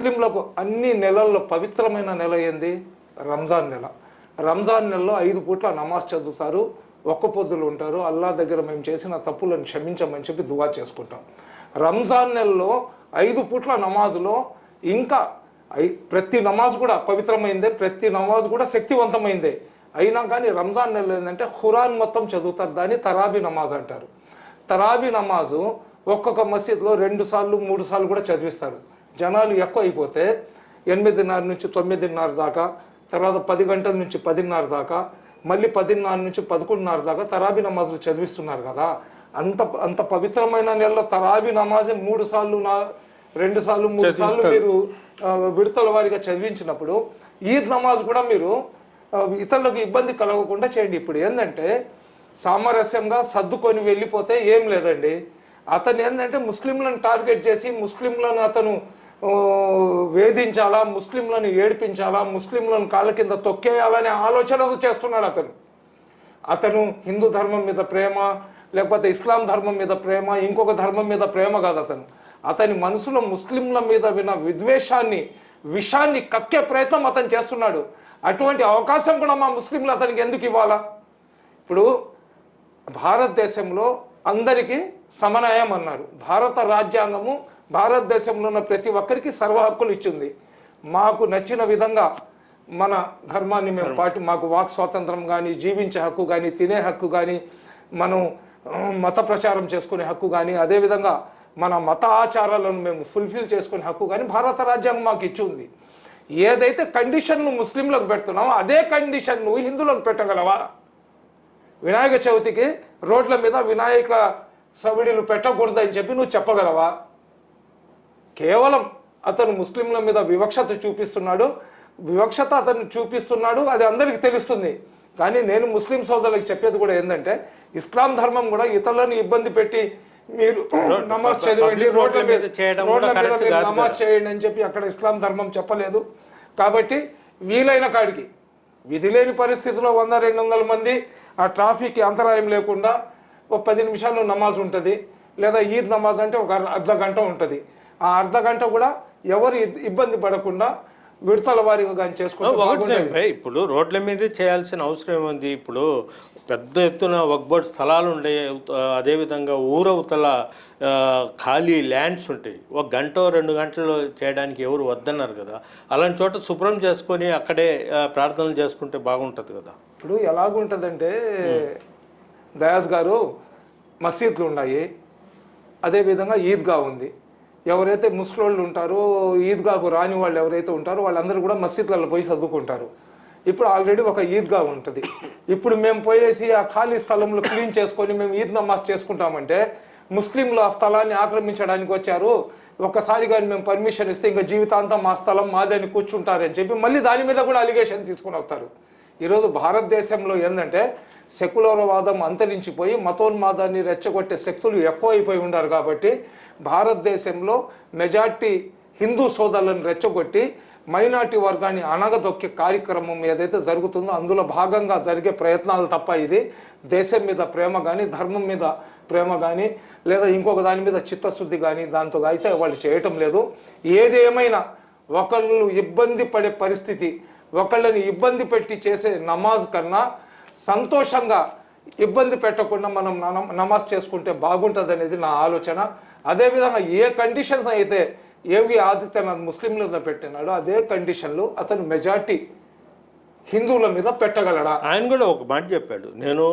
ముస్లింలకు అన్ని నెలల్లో పవిత్రమైన నెల ఏంది? రంజాన్ నెల. రంజాన్ నెలలో 5 పూట్ల నమాజ్ చదువుతారు, ఒక్క పొద్దులు ఉంటారు. అల్లా దగ్గర మేము చేసిన తప్పులను క్షమించమని చెప్పి దువా చేసుకుంటాం. రంజాన్ నెలలో 5 పూట్ల నమాజులో ఇంకా ప్రతి నమాజ్ కూడా పవిత్రమైందే, ప్రతి నమాజ్ కూడా శక్తివంతమైందే. అయినా కానీ రంజాన్ నెలలో ఏంటంటే ఖురాన్ మొత్తం చదువుతారు. దాన్ని తరాబీ నమాజ్ అంటారు. తరాబీ నమాజు ఒక్కొక్క మసీద్లో 2 సార్లు 3 సార్లు కూడా చదివిస్తారు. జనాలు ఎక్కువ అయిపోతే 8:30 నుంచి 9:30 దాకా, తర్వాత 10 గంటల నుంచి 10:30 దాకా, మళ్ళీ 10:30 నుంచి 11:30 దాకా తరాబీ నమాజులు చదివిస్తున్నారు కదా. అంత పవిత్రమైన నెలలో తరాబీ నమాజే 3 సార్లు 2 సార్లు 3 సార్లు మీరు విడతల వారిగా చదివించినప్పుడు ఈద్ నమాజ్ కూడా మీరు ఇతరులకు ఇబ్బంది కలగకుండా చేయండి. ఇప్పుడు ఏంటంటే సామరస్యంగా సర్దుకొని వెళ్ళిపోతే ఏం లేదండి. అతను ఏంటంటే ముస్లింలను టార్గెట్ చేసి ముస్లింలను అతను వేధించాలా, ముస్లింలను ఏడిపించాలా, ముస్లింలను కాళ్ళ కింద తొక్కేయాలనే ఆలోచనలు చేస్తున్నాడు అతను హిందూ ధర్మం మీద ప్రేమ, లేకపోతే ఇస్లాం ధర్మం మీద ప్రేమ, ఇంకొక ధర్మం మీద ప్రేమ కాదు అతని మనసులో ముస్లింల మీద విన్న విషాన్ని కక్కే ప్రయత్నం అతను చేస్తున్నాడు. అటువంటి అవకాశం కూడా మా ముస్లింలు అతనికి ఎందుకు ఇవ్వాలా? ఇప్పుడు భారతదేశంలో అందరికీ సమన్వయం అన్నారు. భారత రాజ్యాంగము భారతదేశంలో ఉన్న ప్రతి ఒక్కరికి సర్వ హక్కులు ఇచ్చింది. మాకు నచ్చిన విధంగా మన ధర్మాన్ని మేము మాకు వాక్ స్వాతంత్రం కానీ, జీవించే హక్కు కానీ, తినే హక్కు కానీ, మనం మత ప్రచారం చేసుకునే హక్కు కానీ, అదేవిధంగా మన మత ఆచారాలను మేము ఫుల్ఫిల్ చేసుకునే హక్కు కానీ భారత రాజ్యాంగం మాకు ఇచ్చి ఉంది. ఏదైతే కండిషన్ను ముస్లింలకు పెడుతున్నామో అదే కండిషన్ను హిందువులకు పెట్టగలవా? వినాయక చవితికి రోడ్ల మీద వినాయక సవిడిలు పెట్టకూడదని చెప్పి నువ్వు చెప్పగలవా? కేవలం అతను ముస్లింల మీద వివక్షత అతను చూపిస్తున్నాడు. అది అందరికీ తెలుస్తుంది. కానీ నేను ముస్లిం సోదరులకు చెప్పేది కూడా ఏంటంటే ఇస్లాం ధర్మం కూడా ఇతరులను ఇబ్బంది పెట్టి మీరు నమాజ్ చదవండి, రోడ్ల మీద నమాజ్ చేయండి అని చెప్పి అక్కడ ఇస్లాం ధర్మం చెప్పలేదు. కాబట్టి వీలైన కాడికి విధి లేని పరిస్థితిలో 100-200 మంది ఆ ట్రాఫిక్కి అంతరాయం లేకుండా ఒక 10 నిమిషాలు నమాజ్ ఉంటుంది, లేదా ఈద్ నమాజ్ అంటే ఒక అర్ధ గంట ఉంటుంది. ఆ అర్ధ గంట కూడా ఎవరు ఇబ్బంది పడకుండా విడతల వారిగా కానీ చేసుకుంటే ఇప్పుడు రోడ్ల మీద చేయాల్సిన అవసరం ఏముంది? ఇప్పుడు పెద్ద ఎత్తున వక్బోర్డ్ స్థలాలు ఉండే, అదేవిధంగా ఊరవతల ఖాళీ ల్యాండ్స్ ఉంటాయి. 1 గంట 2 గంటలు చేయడానికి ఎవరు వద్దన్నారు కదా. అలాంటి చోట శుభ్రం చేసుకొని అక్కడే ప్రార్థనలు చేసుకుంటే బాగుంటుంది కదా. ఇప్పుడు ఎలాగుంటుందంటే దయాస్ గారు, మసీద్లు ఉన్నాయి, అదేవిధంగా ఈద్గా ఉంది. ఎవరైతే ముస్లింలు ఉంటారో, ఈద్గాకు రాని వాళ్ళు ఎవరైతే ఉంటారో వాళ్ళందరూ కూడా మసీద్లలో పోయి చదువుకుంటారు. ఇప్పుడు ఆల్రెడీ ఒక ఈద్గా ఉంటుంది. ఇప్పుడు మేము పోయేసి ఆ ఖాళీ స్థలంలో క్లీన్ చేసుకొని మేము ఈద్ నమాజ్ చేసుకుంటామంటే ముస్లింలు ఆ స్థలాన్ని ఆక్రమించడానికి వచ్చారు, ఒక్కసారి కానీ మేము పర్మిషన్ ఇస్తే ఇంకా జీవితాంతం మా స్థలం మాదని కూర్చుంటారని చెప్పి మళ్ళీ దాని మీద కూడా అలిగేషన్ తీసుకుని వస్తారు. ఈరోజు భారతదేశంలో ఏంటంటే సెక్యులర్వాదం అంతరించిపోయి మతోన్మాదాన్ని రెచ్చగొట్టే శక్తులు ఎక్కువైపోయి ఉన్నారు. కాబట్టి భారతదేశంలో మెజార్టీ హిందూ సోదరులను రెచ్చగొట్టి మైనార్టీ వర్గాన్ని అనగదొక్కే కార్యక్రమం ఏదైతే జరుగుతుందో అందులో భాగంగా జరిగే ప్రయత్నాలు తప్ప ఇది దేశం మీద ప్రేమ కానీ, ధర్మం మీద ప్రేమ కానీ, లేదా ఇంకొక దాని మీద చిత్తశుద్ధి కానీ దాంతో అయితే వాళ్ళు చేయటం లేదు. ఏదేమైనా ఒకళ్ళు ఇబ్బంది పడే పరిస్థితి, ఒకళ్ళని ఇబ్బంది పెట్టి చేసే నమాజ్ కన్నా సంతోషంగా ఇబ్బంది పెట్టకుండా మనం నమాజ్ చేసుకుంటే బాగుంటుంది అనేది నా ఆలోచన. అదేవిధంగా ఏ కండిషన్స్ అయితే ఏవి ఆదిత్యనాథ్ ముస్లింల మీద పెట్టినాడో అదే కండిషన్లు అతను మెజార్టీ హిందువుల మీద పెట్టగలడా? ఆయన కూడా ఒక మాట చెప్పాడు, నేను